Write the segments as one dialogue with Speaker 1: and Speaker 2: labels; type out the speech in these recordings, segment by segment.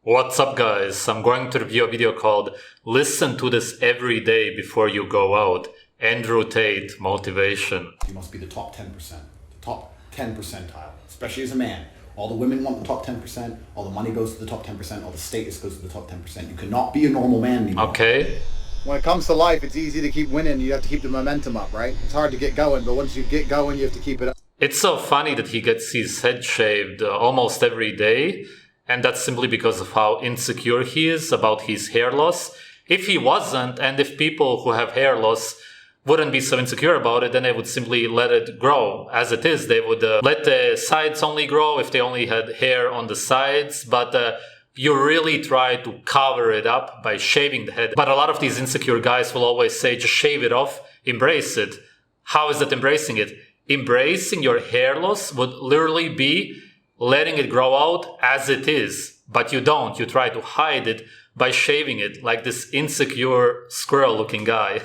Speaker 1: What's up guys, I'm going to review a video called Listen to this every day before you go out. Andrew Tate, motivation.
Speaker 2: You must be the top 10%, the top 10 percentile, especially as a man. All the women want the top 10%, all the money goes to the top 10%, all the status goes to the top 10%. You cannot be a normal man anymore.
Speaker 1: Okay.
Speaker 3: When it comes to life, it's easy to keep winning. You have to keep the momentum up, right? It's hard to get going, but once you get going, you have to keep it up.
Speaker 1: It's so funny that he gets his head shaved almost every day, and that's simply because of how insecure he is about his hair loss. If he wasn't, and if people who have hair loss wouldn't be so insecure about it, then they would simply let it grow as it is. They would let the sides only grow if they only had hair on the sides, but you really try to cover it up by shaving the head. But a lot of these insecure guys will always say, just shave it off, embrace it. How is that embracing it? Embracing your hair loss would literally be letting it grow out as it is, but you don't. You try to hide it by shaving it like this insecure squirrel-looking guy.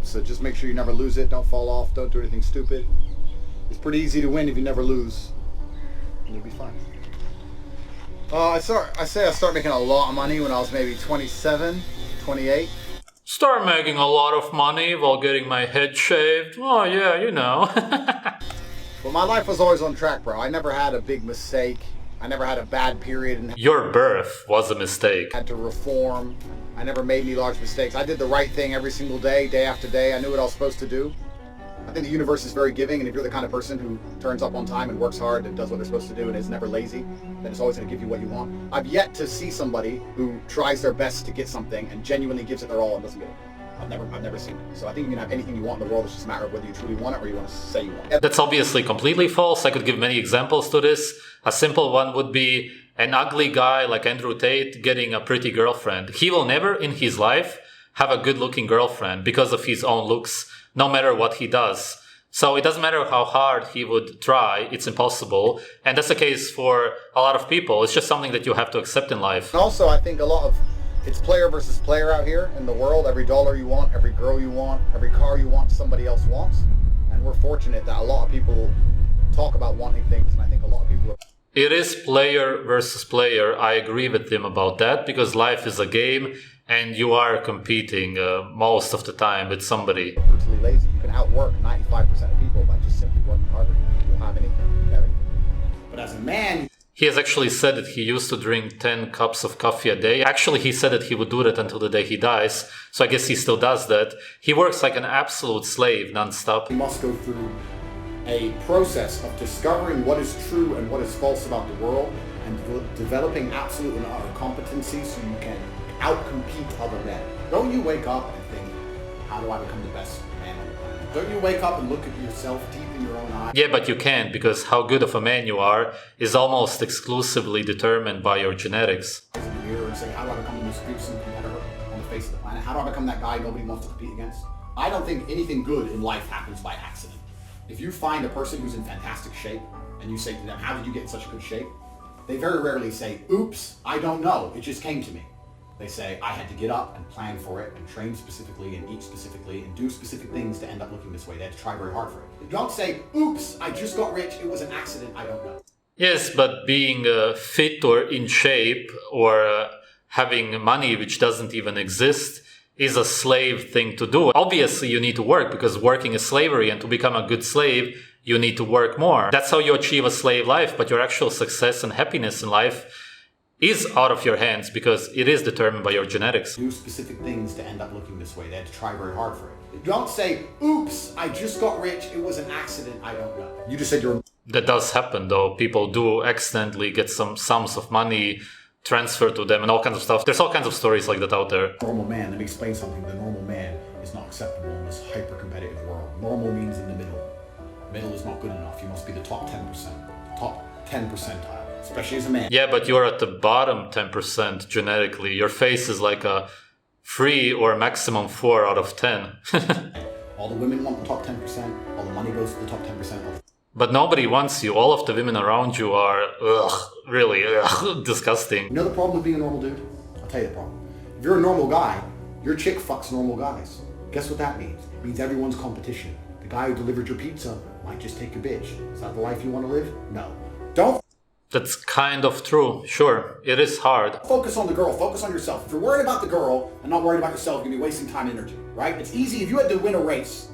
Speaker 3: So just make sure you never lose it. Don't fall off. Don't do anything stupid. It's pretty easy to win if you never lose, and you'll be fine. I started making a lot of money when I was maybe 27, 28.
Speaker 1: Start making a lot of money while getting my head shaved. Oh yeah, you know.
Speaker 3: But my life was always on track, bro. I never had a big mistake. I never had a bad period and
Speaker 1: Your birth was a mistake.
Speaker 3: had to reform. I never made any large mistakes. I did the right thing every single day, day after day. I knew what I was supposed to do. I think the universe is very giving, and if you're the kind of person who turns up on time and works hard and does what they're supposed to do and is never lazy, then it's always going to give you what you want. I've yet to see somebody who tries their best to get something and genuinely gives it their all and doesn't get it. I've never seen it. So I think you can have anything you want in the world. It's just a matter of whether you truly want it or you want to say you want it.
Speaker 1: That's obviously completely false. I could give many examples to this. A simple one would be an ugly guy like Andrew Tate getting a pretty girlfriend. He will never in his life have a good-looking girlfriend because of his own looks, no matter what he does. So it doesn't matter how hard he would try, it's impossible. And that's the case for a lot of people. It's just something that you have to accept in life.
Speaker 3: And also, I think it's player versus player out here in the world. Every dollar you want, every girl you want, every car you want, somebody else wants. And we're fortunate that a lot of people talk about wanting things, and I think a lot of people are...
Speaker 1: It is player versus player. I agree with him about that because life is a game and you are competing most of the time with somebody.
Speaker 3: brutally lazy. You can outwork 95% of people by just simply working harder. You'll have anything.
Speaker 2: But as a man,
Speaker 1: He has actually said that he used to drink 10 cups of coffee a day. Actually, he said that he would do that until the day he dies. So I guess he still does that. He works like an absolute slave non-stop.
Speaker 2: you must go through a process of discovering what is true and what is false about the world and developing absolute and utter competency so you can outcompete other men. Don't you wake up and think, how do I become the best man on the planet? Don't you wake up and look at yourself deep in your own eyes?
Speaker 1: Yeah, but you can't because how good of a man you are is almost exclusively determined by your genetics.
Speaker 2: In the mirror and say, how do I become the most fearsome competitor on the face of the planet? How do I become that guy nobody wants to compete against? I don't think anything good in life happens by accident. If you find a person who's in fantastic shape and you say to them, how did you get in such good shape? They very rarely say, oops, I don't know, it just came to me. They say, I had to get up and plan for it and train specifically and eat specifically and do specific things to end up looking this way. They had to try very hard for it. You don't say, oops, I just got rich, it was an accident, I don't know.
Speaker 1: Yes, but being fit or in shape or having money which doesn't even exist is a slave thing to do. Obviously, you need to work because working is slavery, and to become a good slave, you need to work more. That's how you achieve a slave life, but your actual success and happiness in life is out of your hands because it is determined by your genetics.
Speaker 2: Do specific things to end up looking this way. They had to try very hard for it. You don't say, oops, I just got rich, it was an accident, I don't know. You just said you're...
Speaker 1: That does happen though. People do accidentally get some sums of money transferred to them and all kinds of stuff. There's all kinds of stories like that out there.
Speaker 2: Normal man, let me explain something. The normal man is not acceptable in this hyper-competitive world. Normal means in the middle. Middle is not good enough. You must be the top 10%. Top 10 percentile, especially as a man.
Speaker 1: Yeah, but you're at the bottom 10% genetically. Your face is like a 3 or maximum 4 out of 10.
Speaker 2: All the women want the top 10%. All the money goes to the top 10%.
Speaker 1: But nobody wants you. All of the women around you are, really disgusting.
Speaker 2: You know the problem with being a normal dude? I'll tell you the problem. If you're a normal guy, your chick fucks normal guys. Guess what that means? It means everyone's competition. The guy who delivered your pizza might just take your bitch. Is that the life you want to live? No. Don't
Speaker 1: That's kind of true. Sure, it is hard.
Speaker 2: Focus on the girl, focus on yourself. If you're worried about the girl and not worried about yourself, you're gonna be wasting time and energy, right? It's easy. If you had to win a race,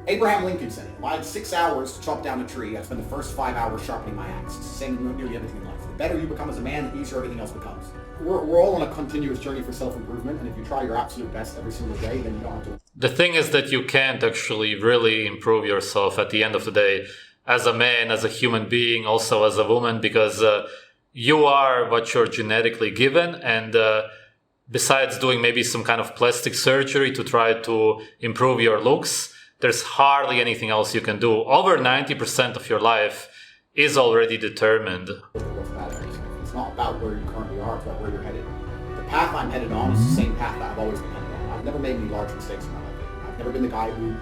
Speaker 2: Abraham Lincoln said it. If I had 6 hours to chop down a tree, I'd spend the first 5 hours sharpening my axe. It's the same with nearly everything in life. The better you become as a man, the easier everything else becomes. We're all on a continuous journey for self-improvement, and if you try your absolute best every single day, then you don't have to.
Speaker 1: The thing is that you can't actually really improve yourself at the end of the day as a man, as a human being, also as a woman, because you are what you're genetically given, and besides doing maybe some kind of plastic surgery to try to improve your looks, there's hardly anything else you can do. Over 90% of your life is already determined.
Speaker 2: It's not about where you currently are, it's about where you're headed. The path I'm headed on is the same path that I've always been headed on. I've never made any large mistakes in my life. I've never been the guy who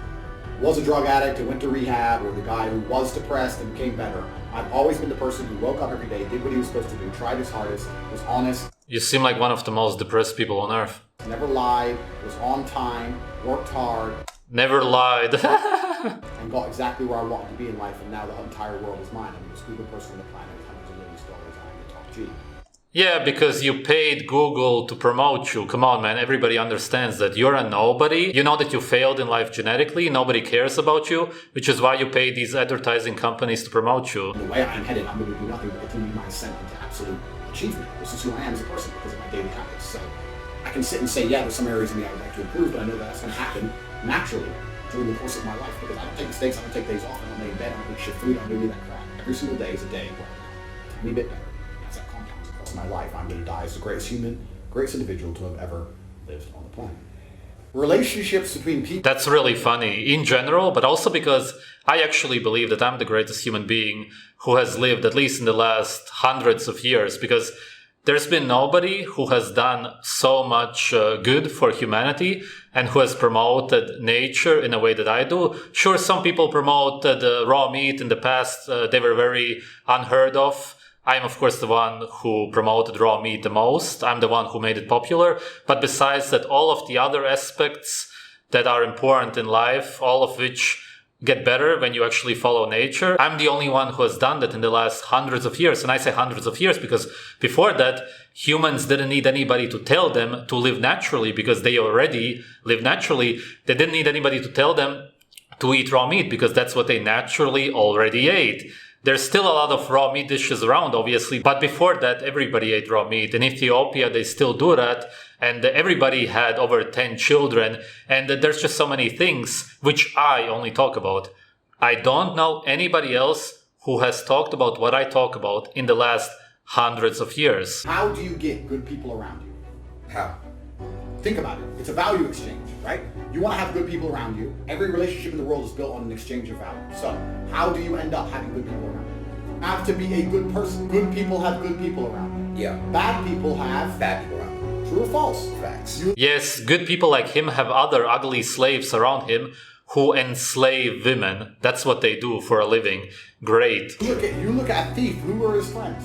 Speaker 2: was a drug addict and went to rehab, or the guy who was depressed and became better. I've always been the person who woke up every day, did what he was supposed to do, tried his hardest, was honest.
Speaker 1: You seem like one of the most depressed people on earth.
Speaker 2: Never lied, was on time, worked hard.
Speaker 1: Never lied.
Speaker 2: And got exactly where I wanted to be in life, and now the entire world is mine. I'm the most Google person on the planet, hundreds of millions of dollars, I'm the top G.
Speaker 1: Yeah, because you paid Google to promote you. Come on, man. Everybody understands that you're a nobody. You know that you failed in life genetically. Nobody cares about you, which is why you pay these advertising companies to promote you.
Speaker 2: The way I'm headed, I'm going to do nothing but continue my ascent into absolute achievement. This is who I am as a person because of my daily habits. So I can sit and say, yeah, there's some areas of me I would like to improve, but I know that that's going to happen naturally during the course of my life because I don't take mistakes, I don't take days off, I don't lay in bed, I don't eat shit food, I don't do any of that crap. Every single day is a day where I'm a tiny bit better. As that compounds across my life, I'm going to die as the greatest human, greatest individual to have ever lived on the planet. Relationships between people.
Speaker 1: That's really funny in general, but also because I actually believe that I'm the greatest human being who has lived at least in the last hundreds of years, because there's been nobody who has done so much good for humanity and who has promoted nature in a way that I do. Sure, some people promoted raw meat in the past. They were very unheard of. I'm, of course, the one who promoted raw meat the most. I'm the one who made it popular. But besides that, all of the other aspects that are important in life, all of which get better when you actually follow nature, I'm the only one who has done that in the last hundreds of years. And I say hundreds of years because before that, humans didn't need anybody to tell them to live naturally because they already live naturally. They didn't need anybody to tell them to eat raw meat because that's what they naturally already ate. There's still a lot of raw meat dishes around, obviously, but before that, everybody ate raw meat. In Ethiopia, they still do that, and everybody had over 10 children, and there's just so many things which I only talk about. I don't know anybody else who has talked about what I talk about in the last hundreds of years.
Speaker 2: How do you get good people around you?
Speaker 3: How?
Speaker 2: Think about it. It's a value exchange, right? You want to have good people around you. Every relationship in the world is built on an exchange of value. So, how do you end up having good people around you? You have to be a good person. Good people have good people around them.
Speaker 3: Yeah.
Speaker 2: Bad people have
Speaker 3: Bad people around them.
Speaker 2: True or false?
Speaker 3: Facts.
Speaker 1: Yes, good people like him have other ugly slaves around him who enslave women. That's what they do for a living. Great.
Speaker 2: You look at a thief. Who are his friends?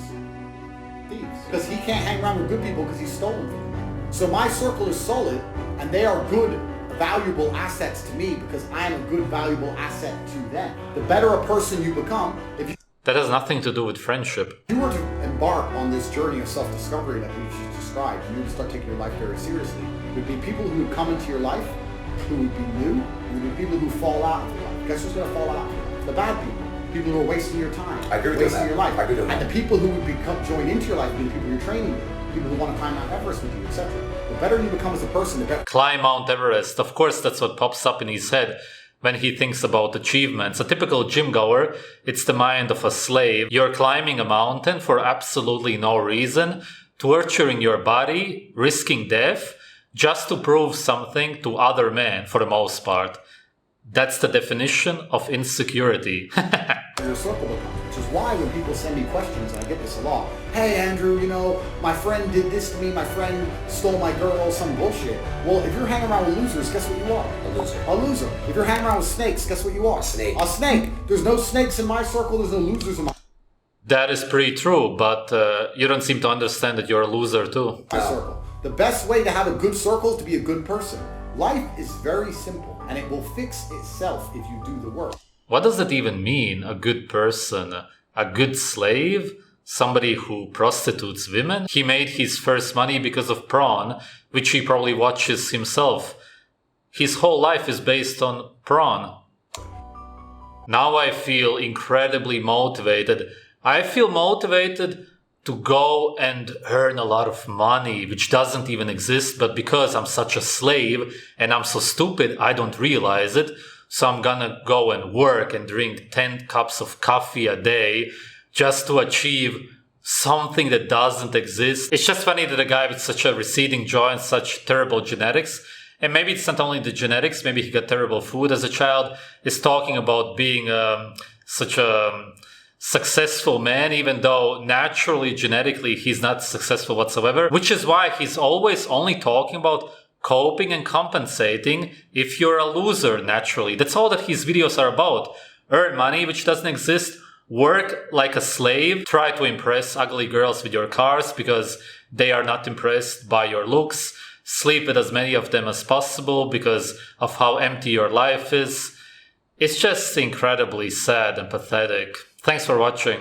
Speaker 2: Thieves. Because he can't hang around with good people because he's stolen from them. So my circle is solid, and they are good, valuable assets to me because I am a good, valuable asset to them. The better a person you become, if you
Speaker 1: That has nothing to do with friendship.
Speaker 2: If you were to embark on this journey of self-discovery that we just described, and you would start taking your life very seriously, there would be people who would come into your life who would be new, and there would be people who fall out of your life. Guess who's going to fall out of your life? The bad people. People who are wasting your time,
Speaker 3: I agree with
Speaker 2: wasting
Speaker 3: that.
Speaker 2: your life.
Speaker 3: I agree with that.
Speaker 2: And the people who would join into your life would be the people you're training with, people who want to climb Mount Everest with you, etc. The better you become as a person, the better.
Speaker 1: Climb Mount Everest. Of course, that's what pops up in his head when he thinks about achievements. A typical gym goer, it's the mind of a slave. You're climbing a mountain for absolutely no reason, torturing your body, risking death, just to prove something to other men, for the most part. That's the definition of insecurity.
Speaker 2: Your circle becomes, which is why when people send me questions, and I get this a lot. Hey Andrew, my friend did this to me, my friend stole my girl, some bullshit. Well, if you're hanging around with losers, guess what you are?
Speaker 3: A loser.
Speaker 2: A loser. If you're hanging around with snakes, guess what you are?
Speaker 3: A snake.
Speaker 2: A snake. There's no snakes in my circle, there's no losers in my
Speaker 1: That is pretty true, but you don't seem to understand that you're a loser too.
Speaker 2: circle. The best way to have a good circle is to be a good person. Life is very simple, and it will fix itself if you do the work.
Speaker 1: What does that even mean, a good person? A good slave? somebody who prostitutes women. He made his first money because of porn, which he probably watches himself. His whole life is based on porn. Now I feel incredibly motivated. I feel motivated to go and earn a lot of money, which doesn't even exist, but because I'm such a slave and I'm so stupid, I don't realize it. So I'm gonna go and work and drink 10 cups of coffee a day just to achieve something that doesn't exist. It's just funny that a guy with such a receding jaw and such terrible genetics, and maybe it's not only the genetics, maybe he got terrible food as a child, is talking about being such a successful man, even though naturally, genetically, he's not successful whatsoever, which is why he's always only talking about coping and compensating if you're a loser naturally. That's all that his videos are about. Earn money, which doesn't exist. Work like a slave. Try to impress ugly girls with your cars because they are not impressed by your looks. Sleep with as many of them as possible because of how empty your life is. It's just incredibly sad and pathetic. Thanks for watching.